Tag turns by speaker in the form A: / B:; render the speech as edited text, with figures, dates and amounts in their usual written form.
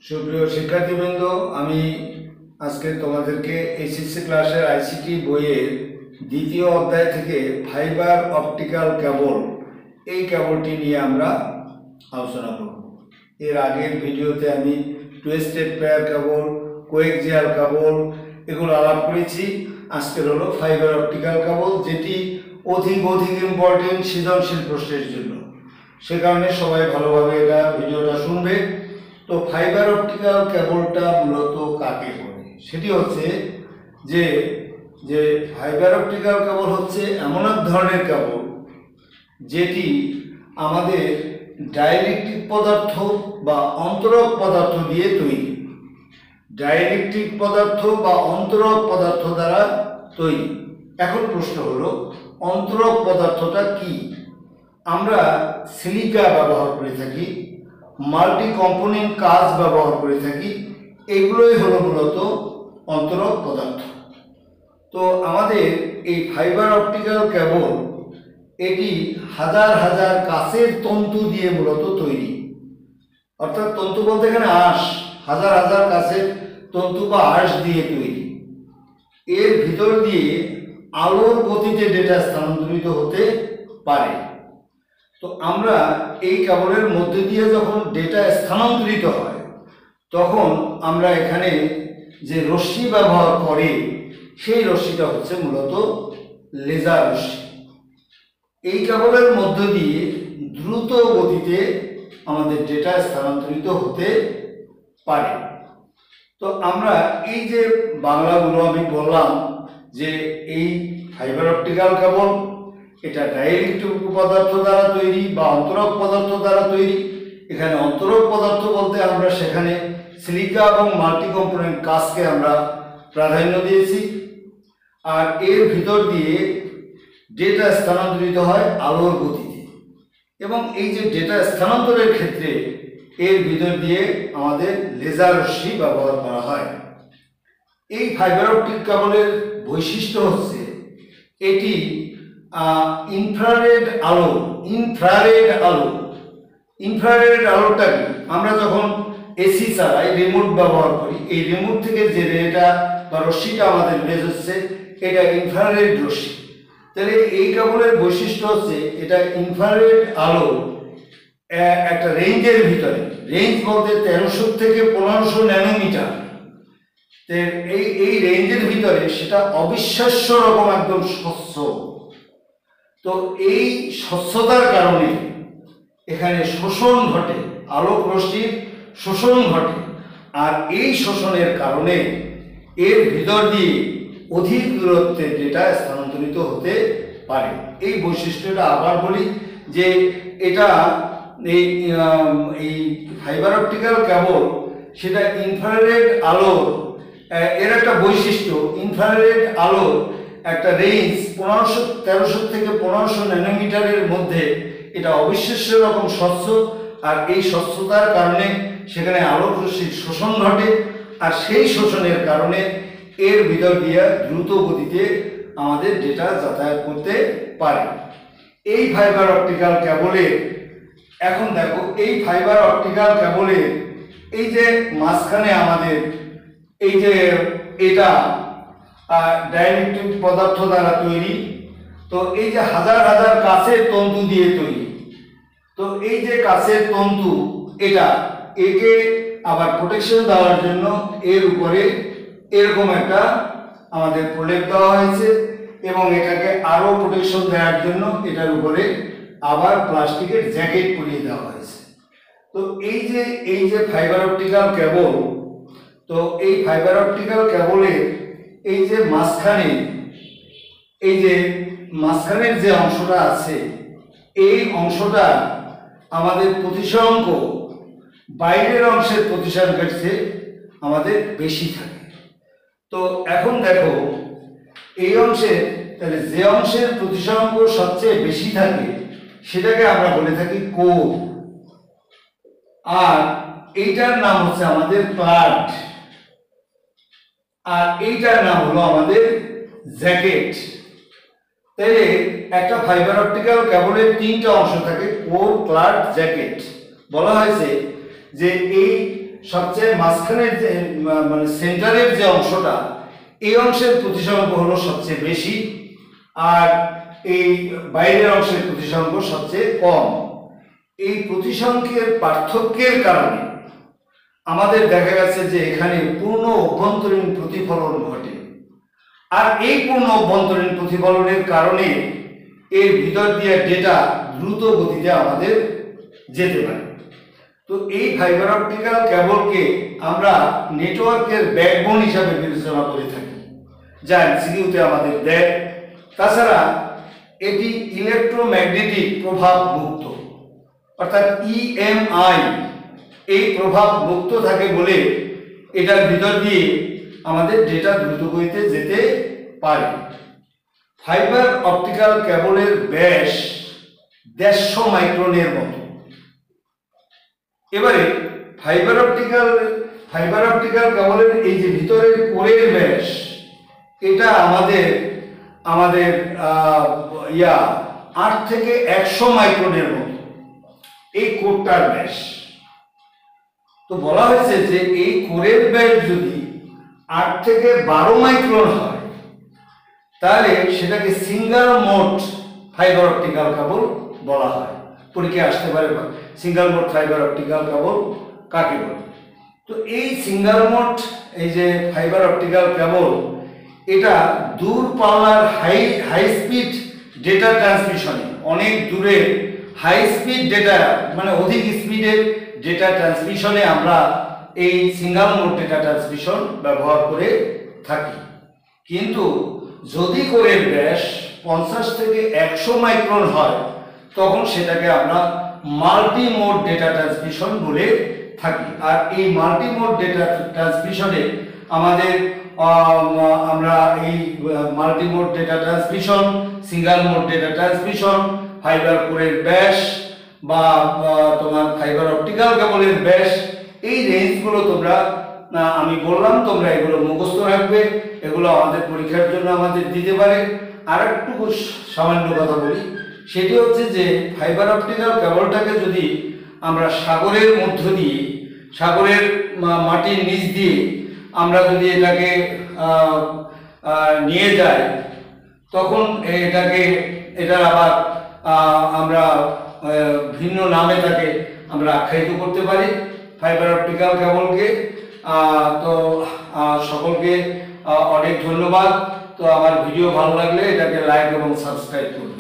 A: সুপ্রিয় শিক্ষার্থীবৃন্দ, আমি আজকে তোমাদেরকে এসএসসি ক্লাসের আইসিটি বইয়ের দ্বিতীয় অধ্যায় থেকে ফাইবার অপটিক্যাল কেবল এই কেবলটি নিয়ে আমরা আলোচনা করব। এর আগের ভিডিওতে আমি twisted pair cable, coaxial cable এগুলো আলাপ করেছি। আজকের হলো ফাইবার অপটিক্যাল কেবল, যেটি অধিক ইম্পর্টেন্ট সৃজনশীল প্রশ্নের জন্য। সে কারণে সবাই ভালোভাবে ভিডিওটা শুনবে। তো ফাইবার অপটিক্যাল কেবলটা মূলত কাকে বলে, সেটি হচ্ছে যে যে ফাইবার অপটিক্যাল কেবল হচ্ছে এমন এক ধরনের কেবল যেটি আমাদের ডাইইলেকট্রিক পদার্থ বা অন্তরক পদার্থ দিয়ে তৈরি। ডাইইলেকট্রিক পদার্থ বা অন্তরক পদার্থ দ্বারা তৈরি। এখন প্রশ্ন হলো, অন্তরক পদার্থটা কি? আমরা সিলিকা ব্যবহার করে থাকি, মাল্টি কম্পোনেন্ট কাঁচ ব্যবহার করে থাকি, এগুলোই হলো মূলত অন্তরক পদার্থ। তো আমাদের এই ফাইবার অপটিক্যাল কেবল এটি হাজার হাজার কাঁচের তন্তু দিয়ে মূলত তৈরি। অর্থাৎ তন্তু বলতে এখানে আঁশ, হাজার হাজার কাঁচের তন্তু বা আঁশ দিয়ে তৈরি। এর ভিতর দিয়ে আলোর গতিতে ডেটা স্থানান্তরিত হতে পারে। তো আমরা এই কেবলের মধ্যে দিয়ে যখন ডেটা স্থানান্তরিত হয়, তখন আমরা এখানে যে রশ্মি ব্যবহার করে সেই রশ্মিটা হচ্ছে মূলত লেজার রশ্মি। এই কেবলের মধ্য দিয়ে দ্রুত গতিতে আমাদের ডেটা স্থানান্তরিত হতে পারে। তো আমরা এই যে বাংলাগুলো আমি বললাম যে এই ফাইবার অপটিক্যাল কেবল এটা ডাইইলেকট্রিক পদার্থ দ্বারা তৈরি বা অন্তরক পদার্থ দ্বারা তৈরি। এখানে অন্তরক পদার্থ বলতে আমরা সেখানে সিলিকা এবং মাল্টি কম্পোনেন্ট কাঁচকে আমরা প্রাধান্য দিয়েছি। আর এর ভিতর দিয়ে ডেটা স্থানান্তরিত হয় আলোর গতিতে, এবং এই যে ডেটা স্থানান্তরের ক্ষেত্রে এর ভিতর দিয়ে আমাদের লেজার রশ্মি ব্যবহার করা হয়। এই ফাইবার অপটিক কেবলের বৈশিষ্ট্য হচ্ছে এটি ইনফ্রারেড আলোটা কি? আমরা যখন এসি চালাই, রিমোট ব্যবহার করি, এই রিমোট থেকে যে রেটা বা রশ্মিটা আমাদের বের হচ্ছে এটা ইনফ্রারেড রশ্মি। তাহলে এই কেবলের বৈশিষ্ট্য হচ্ছে এটা ইনফ্রারেড আলো একটা রেঞ্জের ভিতরে, রেঞ্জ বলতে 1300 থেকে 1500 ন্যানোমিটার, এই রেঞ্জের ভিতরে সেটা অবিশ্বাস্য রকম একদম স্বচ্ছ। তো এই স্বচ্ছতার কারণে এখানে শোষণ ঘটে, আলোক রশ্মির শোষণ ঘটে, আর এই শোষণের কারণে এর ভিতর দিয়ে অধিক দূরত্বে ডেটা স্থানান্তরিত হতে পারে। এই বৈশিষ্ট্যটা আবার বলি যে এটা এই ফাইবার অপটিক্যাল কেবল সেটা ইনফ্রারেড আলোর এর একটা বৈশিষ্ট্য, ইনফ্রারেড আলোর একটা রেঞ্জ 1300 থেকে 1500 ন্যানোমিটারের মধ্যে এটা অবিশ্বাস্য রকম স্বচ্ছ। আর এই স্বচ্ছতার কারণে সেখানে আলোক রশ্মির শোষণ ঘটে, আর সেই শোষণের কারণে এর ভিতর দিয়ে দ্রুত গতিতে আমাদের ডেটা যাতায়াত করতে পারে। এই ফাইবার অপটিক্যাল কেবলের এখন দেখো, এই ফাইবার অপটিক্যাল কেবলের এই যে মাঝখানে আমাদের এই যে এটা ডাইইলেকট্রিক পদার্থ দ্বারা তৈরি। তো এই যে হাজার হাজার কাঁচের তন্তু দিয়ে তৈরি। তো এই যে কাঁচের তন্তু, একে আবার প্রোটেকশন দেওয়ার জন্য এর উপরে এরকম একটা আমাদের প্রলেপ দেওয়া হয়েছে, এবং এটাকে আরো প্রোটেকশন দেওয়ার জন্য এটার উপরে আবার প্লাস্টিকের জ্যাকেট পরিয়ে দেওয়া হয়েছে। তো এই যে ফাইবার অপটিক্যাল কেবল, তো এই ফাইবার অপটিক্যাল কেবলের এই যে মাঝখানের যে অংশটা আছে, এই অংশটা আমাদের প্রতিসরাঙ্ক বাইরের অংশের প্রতিসরাঙ্কের চেয়ে আমাদের বেশি থাকে। তো এখন দেখো, এই অংশের, তাহলে যে অংশের প্রতিসরাঙ্ক সবচেয়ে বেশি থাকে সেটাকে আমরা বলে থাকি কোর, আর এইটার নাম হচ্ছে আমাদের ক্লাড, আর এইটার নাম হলো আমাদের জ্যাকেট। তাহলে একটা ফাইবার অপটিক্যাল কেবলের 3টা অংশ থাকে, কোর, ক্লাড, জ্যাকেট। বলা হয়েছে যে এই সবচেয়ে মাঝখানের যে মানে সেন্টারের যে অংশটা, এই অংশের প্রতিসংখ্য হলো সবচেয়ে বেশি, আর এই বাইরের অংশের প্রতিসংখ্য সবচেয়ে কম। এই প্রতিসংখ্যের পার্থক্যের কারণে আমাদের দেখা গেছে যে এখানে পূর্ণ অভ্যন্তরীণ প্রতিফলন ঘটে, আর এই পূর্ণ অভ্যন্তরীণ প্রতিফলনের কারণে এর ভিতর দিয়ে ডেটা দ্রুত গতিতে আমাদের যেতে পারে। তো এই ফাইবার অপটিক্যাল কেবলকে আমরা নেটওয়ার্কের ব্যাকবোন হিসাবে বিবেচনা করে থাকি, যা এমসিকিউতে আমাদের দেয়। তাছাড়া এটি ইলেকট্রোম্যাগনেটিক প্রভাব মুক্ত, অর্থাৎ ইএমআই এই প্রভাব মুক্ত থাকে বলে এটার ভিতর দিয়ে আমাদের ডেটা দ্রুত গতিতে যেতে পারে। ফাইবার অপটিক্যাল কেবলের ব্যাস 150 মাইক্রনের মতো। এবারে ফাইবার অপটিক্যাল কেবলের এই যে ভিতরের কোরের ব্যাস, এটা আমাদের 8 থেকে 100 মাইক্রনের মতো এই কোরটার ব্যাস। তো বলা হয়েছে যে এই কোরের ব্যাস যদি 8 থেকে 12 মাইক্রন হয়, তাহলে সেটাকে সিঙ্গেল মোড ফাইবার অপটিক্যাল কেবল বলা হয়। পরীক্ষায় আসতে পারে সিঙ্গেল মোড ফাইবার অপটিক্যাল কেবল কাকে বলে। তো এই সিঙ্গেল মোড এই যে ফাইবার অপটিক্যাল কেবল, এটা দূর পাল্লার হাই স্পিড ডেটা ট্রান্সমিশনে, অনেক দূরে হাই স্পিড ডেটা মানে অধিক স্পিডের ডেটা ট্রান্সমিশনে আমরা এই সিঙ্গেল মোড ডেটা ট্রান্সমিশন ব্যবহার করে থাকি। কিন্তু যদি কোরের ব্যাস 50 থেকে 100 মাইক্রন হয়, তখন সেটাকে আমরা মাল্টি মোড ডেটা ট্রান্সমিশন বলে থাকি। আর এই মাল্টি মোড ডেটা ট্রান্সমিশনে আমরা এই multi mode data transmission, single mode data transmission, fibre কোরের ব্যাস বা তোমার ফাইবার অপটিক্যাল কেবলের ব্যাস, এই রেঞ্জগুলো তোমরা আমি বললাম তোমরা এগুলো মুখস্থ রাখবে। এগুলো আমাদের পরীক্ষার জন্য আমাদের দিতে পারে। আর একটু সামান্য কথা বলি, সেটি হচ্ছে যে ফাইবার অপটিক্যাল কেবলটাকে যদি আমরা সাগরের মধ্য দিয়ে, সাগরের মাটির নিচ দিয়ে আমরা যদি এটাকে নিয়ে যাই, তখন এটার আবার আমরা ভিন্ন নামে তাকে আমরা আখ্যায়িত করতে পারি ফাইবার অপটিক্যাল কেবলকে। তো সকলকে অনেক ধন্যবাদ। তো আমার ভিডিও ভালো লাগলে এটাকে লাইক এবং সাবস্ক্রাইব করুন।